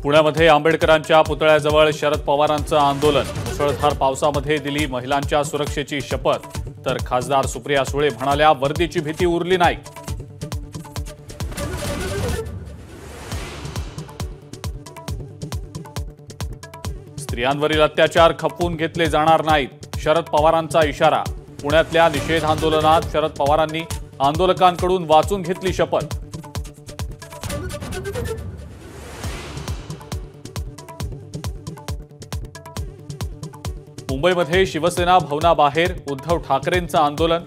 पुण्यामध्ये आंबेडकरांच्या पुतळ्याजवळ शरद पवारांचं आंदोलन। मुसळधार पावसामध्ये दिली महिलांच्या सुरक्षेची शपथ, तर खासदार सुप्रिया सुळे म्हणाल्या वर्दीची भीती उरली नाही। स्त्रियांवरील अत्याचार खपवून घेतले जाणार नाहीत, शरद पवारांचा इशारा। पुण्यातल्या निषेध आंदोलनात शरद पवारांनी आंदोलकांकडून वाचून घेतली शपथ। मुंबईमध्ये शिवसेना भवनाबाहेर उद्धव ठाकरेंचं आंदोलन।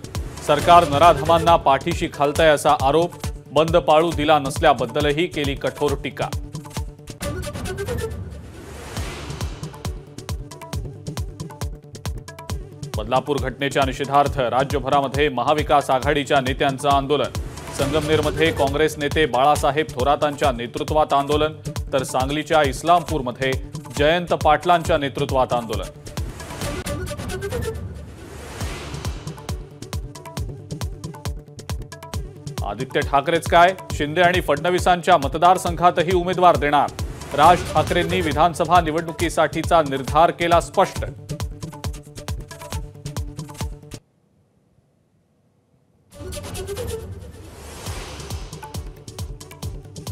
सरकार नराधमांना पाठीशी घालतंय असा आरोप, बंद पाळू दिला नसल्याबद्दलही केली कठोर टीका। बदलापूर घटनेच्या निषेधार्थ राज्यभरामध्ये महाविकास आघाडीच्या नेत्यांचं आंदोलन। संगमनेरमध्ये काँग्रेस नेते बाळासाहेब थोरातांच्या नेतृत्वात आंदोलन, तर सांगलीच्या इस्लामपूरमध्ये जयंत पाटलांच्या नेतृत्वात आंदोलन। आदित्य ठाकरेच काय, शिंदे आणि फडणवीसांच्या मतदारसंघातही उमेदवार देणार। राज ठाकरेंनी विधानसभा निवडणुकीसाठीचा निर्धार केला स्पष्ट।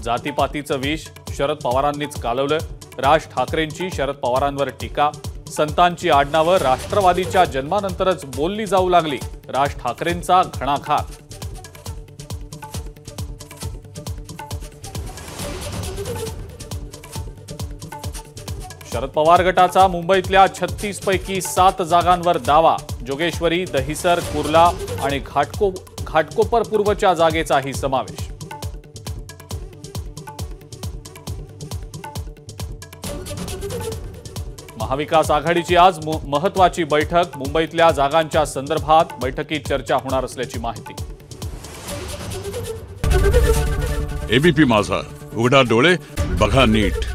जातीपातीचं विष शरद पवारांनीच कालवलं। राज ठाकरेंची शरद पवारांवर टीका। संतांची आडनावं राष्ट्रवादीच्या जन्मानंतरच बोलली जाऊ लागली, राज ठाकरेंचा घणाघात। शरद पवार गटाचा मुंबईतल्या 36 पैकी 7 जागांवर दावा। जोगेश्वरी, दहिसर, कुर्ला आणि घाटकोपर पूर्वच्या जागेचाही समावेश। महाविकास आघाडीची आज महत्त्वाची बैठक। मुंबईतल्या जागांच्या संदर्भात बैठकीत चर्चा होणार असल्याची माहिती। एबीपी माझा, उघडा डोळे बघा नीट।